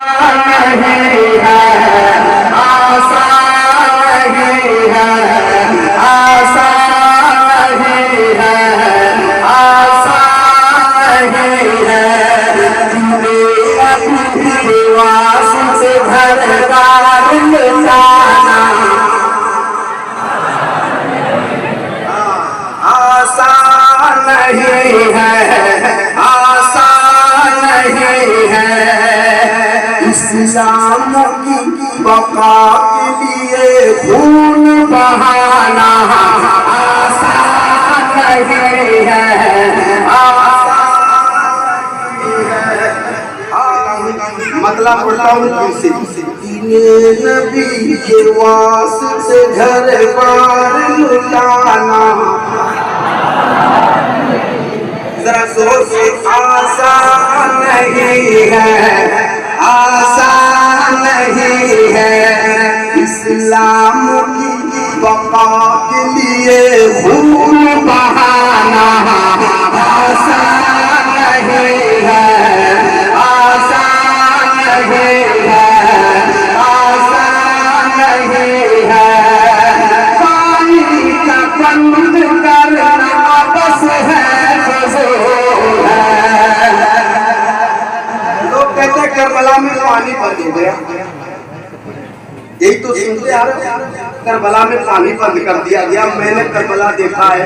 नहीं है, आसान नहीं है, आसान नहीं है, आसान नहीं है। अपनी वास से घरदार लुटाना आसान नहीं है, आसान नहीं है। इस्लाम की बका के लिए खून बहाना आसान नहीं है, मतलब पढ़ता हूँ नबी के वास्ते घर बार लुटाना जरा जोर से आसान नहीं है, आसान नहीं है। इस्लाम की बका के लिए खून बहाना आसान नहीं है, आसान नहीं है, आसान नहीं है। पानी का बंद करना बस है फजूल है। लोग कहते करबला में पानी बंद हो गया, यही तो सुनते आ रहे करबला में पानी बंद कर दिया गया। मैंने करबला देखा है,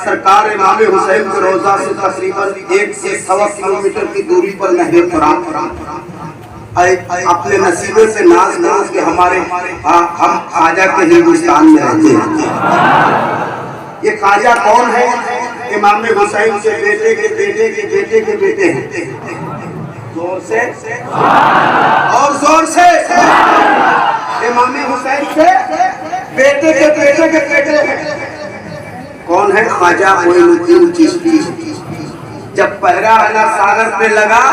सरकार इमाम हुसैन के रोजा से तकरीबन 1 से 1.25 किलोमीटर की दूरी पर नहर फरात अपने नसीबे से नाज नाज के हमारे हम ख्वाजा के हिंदुस्तान में रहते हैं। ये ख्वाजा कौन है? इमाम हुसैन के बेटे के बेटे के बेटे के बेटे हैं। जोर से और जोर से इमाम हुसैन से बेटे के बेटे के बेटे हैं। कौन है? ख्वाजा मोइनुद्दीन चिश्ती। जब पहरा अल्लाह सागर पे लगा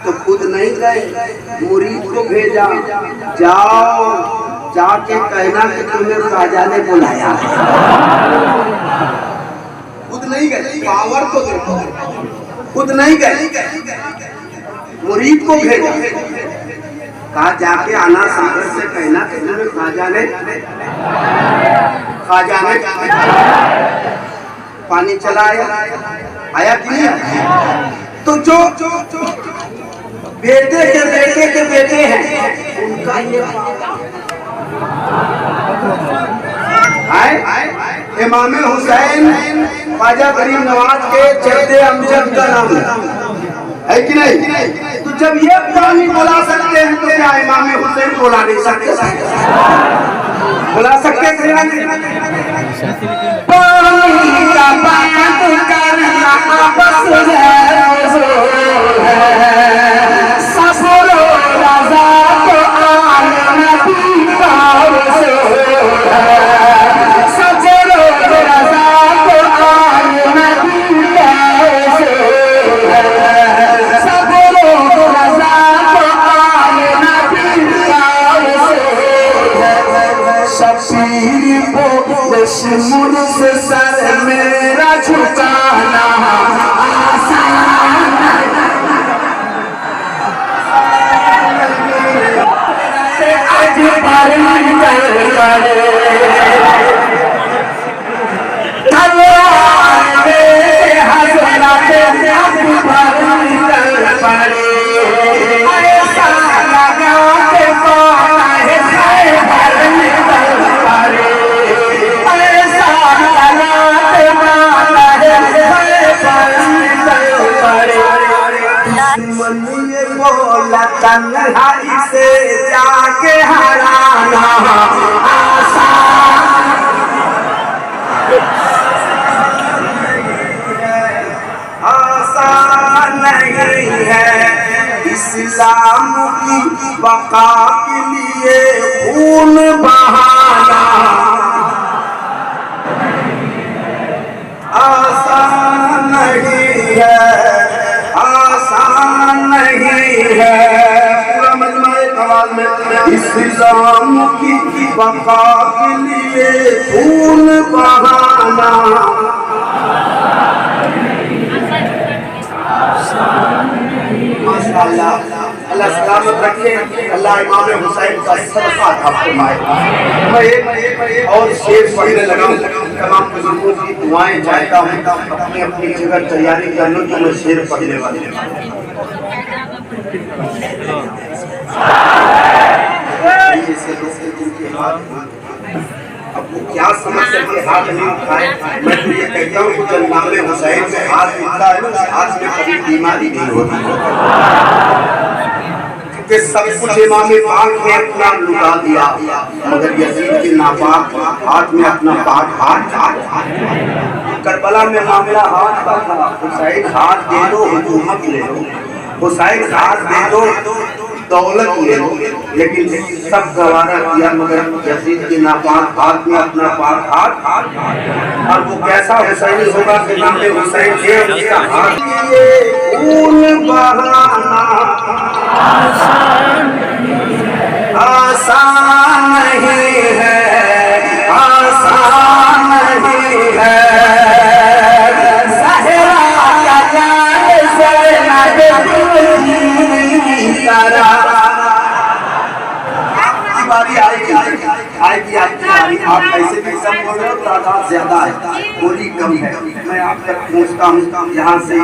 तो खुद नहीं गए, मुरीद को भेजा, जाओ जाके कहना कि तुम्हें ख्वाजा ने बुलाया। खुद नहीं गए, पावर को देखो, खुद नहीं गए, मुरीद को भेजा, कहा जाके आना सागर से कहना कि तुम्हें ख्वाजा ने पानी चलाया। आया कि नहीं? तो जो बेटे के बेटे के बेटे हैं उनका ये इमाम हुसैन ख्वाजा गरीब नवाज के जद्दे अमजद का नाम है कि नहीं? तो जब ये पानी बुला सकते हैं तो क्या इमाम हुसैन बुला नहीं सकते? बुला सकते थे ना? पानी का बात करना बस है फजूल है। सफर रज़ा को आल नबी का रसूल है। सफर रज़ा को आल नबी का रसूल है। सफर रज़ा को आल नबी का रसूल है। शबीर को दुश्मन से सर मेरा झुकाना आसान आज पर निकल पड़े तलवार में हज़रत अब पर निकल पड़े। ऐसा लगा के पाना है खैबर निकल पड़े। ऐसा लगा के पाना है खैबर निकल पड़े। दुश्मनी बोला तन्हाई से जाके हराना आसान नहीं है। इस्लाम की बका के लिए खून बहाना आसान नहीं है, आसान नहीं है। पूरा मजमा एक आवाज में इस्लाम की बका के लिए खून बहाना माशाअल्लाह। अल्लाह सलामत रखे, अल्लाह इमाम हुसैन का सदका अता फरमाए। मैं एक और शेर पढ़ने लगा हूँ, तमाम बुजुर्गों की दुआएं चाहता हूँ, अपनी अपनी जगह तैयारी कर लो तो मैं शेर पढ़ने वाले अब वो क्या समझ करके हाथ नहीं उठाए। मैं तो ये कहता हूँ कि जब इमाम हुसैन से हाथ उठता है ना, हाथ में कभी बीमारी नहीं होती, क्योंकि सब कुछ इमाम पाक ने अपना लुटा दिया, मगर यजीद के नापाक हाथ में अपना पाक हाथ। करबला में मामला हाथ का था, हुसैन हाथ दे दो हुकूमत ले लो, हुसैन हाथ दे दो दौलत ले लो, लेकिन सब गवारा किया, मगर यजीद के नापाक हाथ में अपना पाक हाथ। और वो कैसा हुसैनी होगा कि नाम हुसैन थे, उसका हाथ खून बहाना आसान नहीं है, आसान नहीं है। आएगी आप ऐसे भी सब बोल रहे हो, तादाद ज्यादा है, बोली कम है, मैं आप तक पहुँचता हूँ यहाँ से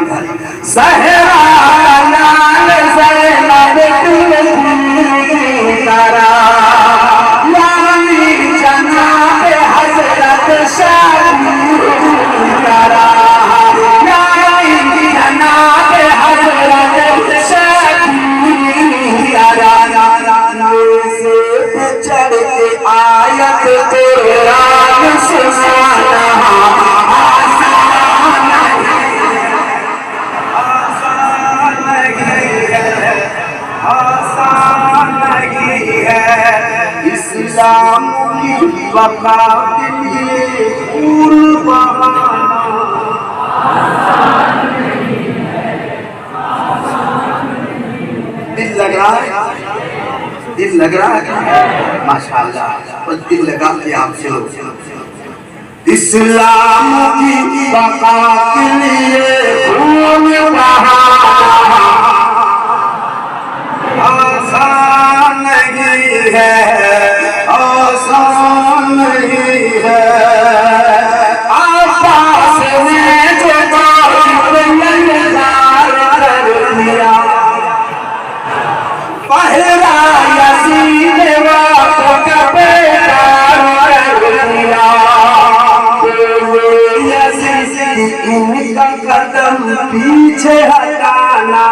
इस्लाम की बका के लिए खून बहाना। दिल लग रहा है, दिल लग रहा है, माशाअल्लाह, बस दिल लगा के आप चलो। इस्लाम की बका के लिए खून बहाना आसान नहीं है, आसान नहीं है। आकाश में जो कर दिया, पहला यजीद वक्त का बेकार कर दिया, यजीद इनका कदम पीछे हटाना